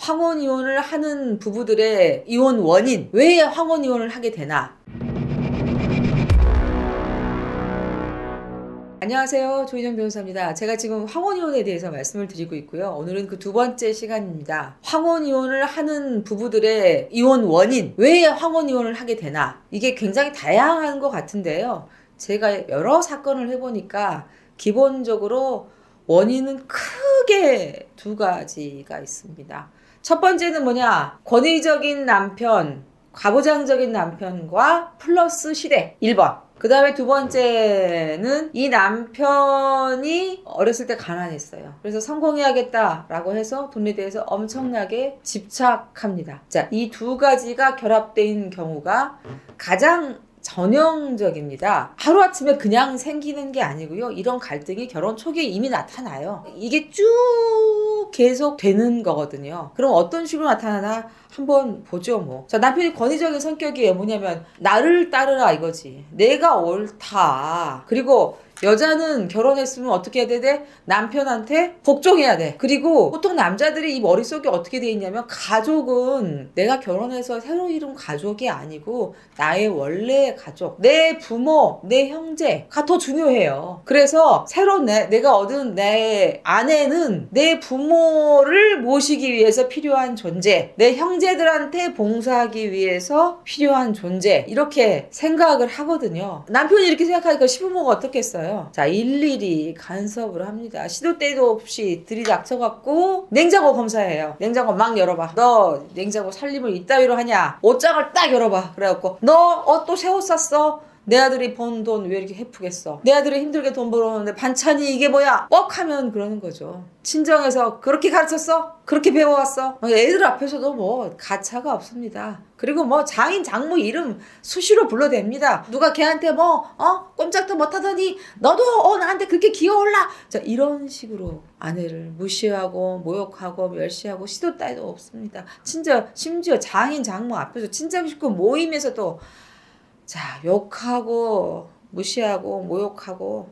황혼 이혼을 하는 부부들의 이혼 원인, 왜 황혼 이혼을 하게 되나? 안녕하세요, 조희정 변호사입니다. 제가 지금 황혼 이혼에 대해서 말씀을 드리고 있고요. 오늘은 그 두 번째 시간입니다. 황혼 이혼을 하는 부부들의 이혼 원인, 왜 황혼 이혼을 하게 되나? 이게 굉장히 다양한 것 같은데요. 제가 여러 사건을 해보니까 기본적으로 원인은 크게 두 가지가 있습니다. 첫 번째는 뭐냐? 권위적인 남편, 가부장적인 남편과 플러스 시댁 1번. 그 다음에 두 번째는 이 남편이 어렸을 때 가난했어요. 그래서 성공해야겠다라고 해서 돈에 대해서 엄청나게 집착합니다. 자, 이 두 가지가 결합된 경우가 가장 전형적입니다. 하루아침에 그냥 생기는 게 아니고요. 이런 갈등이 결혼 초기에 이미 나타나요. 이게 쭉 계속 되는 거거든요. 그럼 어떤 식으로 나타나나 한번 보죠 뭐. 자, 남편이 권위적인 성격이에요. 뭐냐면 나를 따르라 이거지. 내가 옳다. 그리고 여자는 결혼했으면 어떻게 해야 돼? 남편한테 복종해야 돼. 그리고 보통 남자들이 이 머릿속에 어떻게 돼 있냐면 가족은 내가 결혼해서 새로 이룬 가족이 아니고 나의 원래 가족, 내 부모, 내 형제가 더 중요해요. 그래서 새로 내가 얻은 내 아내는 내 부모를 모시기 위해서 필요한 존재, 내 형제들한테 봉사하기 위해서 필요한 존재, 이렇게 생각을 하거든요. 남편이 이렇게 생각하니까 시부모가 어떻겠어요? 자, 일일이 간섭을 합니다. 시도 때도 없이 들이닥쳐갖고 냉장고 검사해요. 냉장고 막 열어봐. 너 냉장고 살림을 이따위로 하냐? 옷장을 딱 열어봐. 그래갖고 너 또 새 옷 샀어? 내 아들이 번 돈 왜 이렇게 헤프겠어? 내 아들이 힘들게 돈 벌어오는데 반찬이 이게 뭐야? 뻑 하면 그러는 거죠. 친정에서 그렇게 가르쳤어? 그렇게 배워왔어? 애들 앞에서도 뭐 가차가 없습니다. 그리고 뭐 장인 장모 이름 수시로 불러댑니다. 누가 걔한테 꼼짝도 못하더니 너도 나한테 그렇게 기어올라. 자, 이런 식으로 아내를 무시하고 모욕하고 멸시하고 시도 따위도 없습니다. 심지어 장인 장모 앞에서 친정 식구 모임에서도 자, 욕하고 무시하고 모욕하고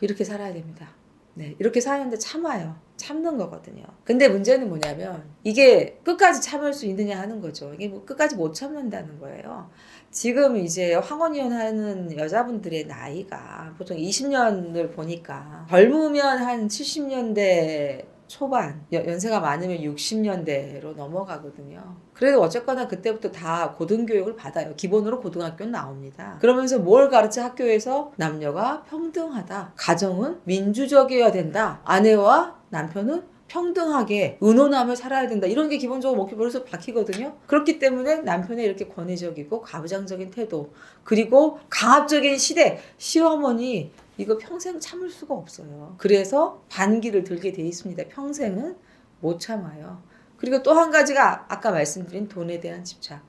이렇게 살아야 됩니다. 네, 이렇게 사는데 참아요. 참는 거거든요. 근데 문제는 뭐냐면 이게 끝까지 참을 수 있느냐 하는 거죠. 이게 뭐 끝까지 못 참는다는 거예요. 지금 이제 황혼이혼하는 여자분들의 나이가 보통 20년을 보니까 젊으면 한 70년대 초반, 연세가 많으면 60년대로 넘어가거든요. 그래도 어쨌거나 그때부터 다 고등교육을 받아요. 기본으로 고등학교는 나옵니다. 그러면서 뭘 가르쳐? 학교에서 남녀가 평등하다. 가정은 민주적이어야 된다. 아내와 남편은 평등하게 의논하며 살아야 된다. 이런 게 기본적으로 목표버릇으로 박히거든요. 그렇기 때문에 남편의 이렇게 권위적이고 가부장적인 태도, 그리고 강압적인 시대, 시어머니 이거 평생 참을 수가 없어요. 그래서 반기를 들게 돼 있습니다. 평생은 못 참아요. 그리고 또 한 가지가 아까 말씀드린 돈에 대한 집착.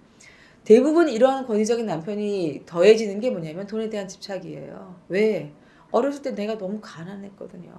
대부분 이러한 권위적인 남편이 더해지는 게 뭐냐면 돈에 대한 집착이에요. 왜? 어렸을 때 내가 너무 가난했거든요.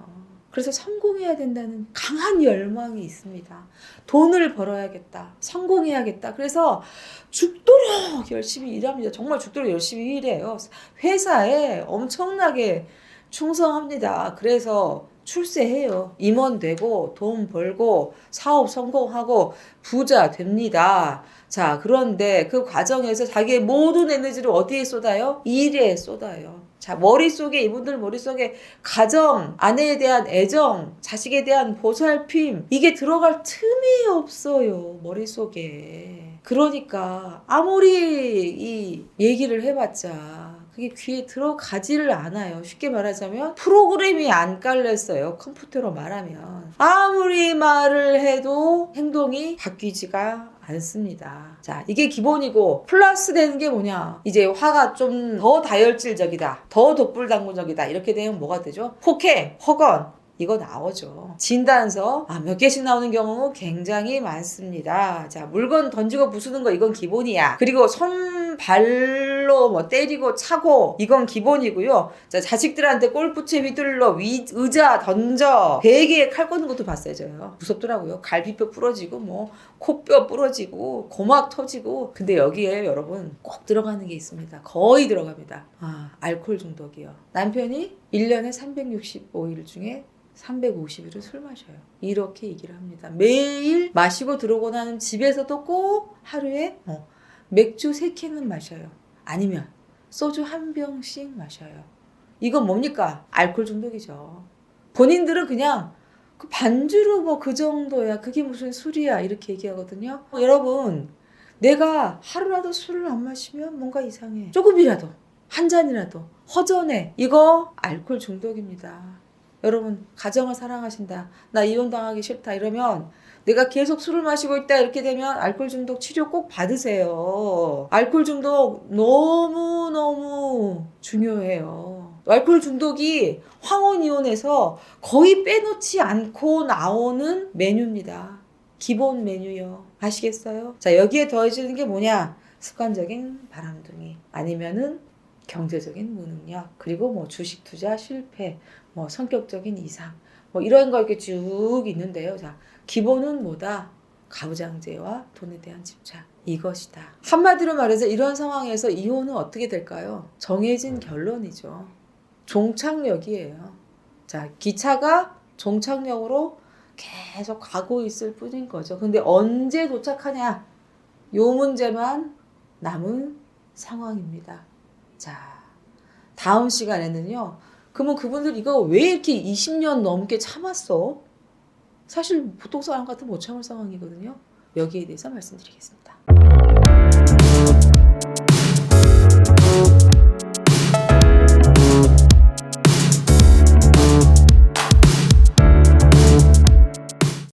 그래서 성공해야 된다는 강한 열망이 있습니다. 돈을 벌어야겠다. 성공해야겠다. 그래서 죽도록 열심히 일합니다. 정말 죽도록 열심히 일해요. 회사에 엄청나게 충성합니다. 그래서 출세해요. 임원 되고 돈 벌고 사업 성공하고 부자 됩니다. 자, 그런데 그 과정에서 자기의 모든 에너지를 어디에 쏟아요? 일에 쏟아요. 자, 이분들 머릿속에 가정, 아내에 대한 애정, 자식에 대한 보살핌, 이게 들어갈 틈이 없어요, 머릿속에. 그러니까 아무리 이 얘기를 해봤자 그게 귀에 들어가지를 않아요. 쉽게 말하자면 프로그램이 안 깔렸어요. 컴퓨터로 말하면. 아무리 말을 해도 행동이 바뀌지가 않습니다. 자, 이게 기본이고 플러스 되는 게 뭐냐? 이제 화가 좀 더 다혈질적이다. 더 독불당군적이다. 이렇게 되면 뭐가 되죠? 폭행, 허건, 이거 나오죠. 진단서 몇 개씩 나오는 경우 굉장히 많습니다. 자, 물건 던지고 부수는 거 이건 기본이야. 그리고 손 발로 뭐 때리고 차고 이건 기본이고요. 자, 자식들한테 골프채 휘둘러 의자 던져 베개에 칼 꽂는 것도 봤어요. 저요. 무섭더라고요. 갈비뼈 부러지고 뭐 코뼈 부러지고 고막 터지고. 근데 여기에 여러분 꼭 들어가는 게 있습니다. 거의 들어갑니다. 알코올 중독이요. 남편이 1년에 365일 중에 350일을 술 마셔요. 이렇게 얘기를 합니다. 매일 마시고 들어오고 나는 집에서도 꼭 하루에 맥주 3캔은 마셔요. 아니면 소주 1병씩 마셔요. 이건 뭡니까? 알코올 중독이죠. 본인들은 그냥 그 반주로 뭐 그 정도야. 그게 무슨 술이야. 이렇게 얘기하거든요. 여러분, 내가 하루라도 술을 안 마시면 뭔가 이상해. 조금이라도, 한 잔이라도 허전해. 이거 알코올 중독입니다. 여러분, 가정을 사랑하신다. 나 이혼당하기 싫다. 이러면 내가 계속 술을 마시고 있다. 이렇게 되면 알코올 중독 치료 꼭 받으세요. 알코올 중독 너무너무 중요해요. 알코올 중독이 황혼이혼에서 거의 빼놓지 않고 나오는 메뉴입니다. 기본 메뉴요. 아시겠어요? 자, 여기에 더해지는 게 뭐냐? 습관적인 바람둥이. 아니면은 경제적인 무능력. 그리고 뭐 주식 투자 실패. 뭐 성격적인 이상. 뭐 이런 거 이렇게 쭉 있는데요. 자, 기본은 뭐다? 가부장제와 돈에 대한 집착. 이것이다. 한마디로 말해서 이런 상황에서 이혼은 어떻게 될까요? 정해진 결론이죠. 종착역이에요. 자, 기차가 종착역으로 계속 가고 있을 뿐인 거죠. 근데 언제 도착하냐? 요 문제만 남은 상황입니다. 자, 다음 시간에는요. 그러면 그분들 이거 왜 이렇게 20년 넘게 참았어? 사실 보통 사람 같은 못 참을 상황이거든요. 여기에 대해서 말씀드리겠습니다.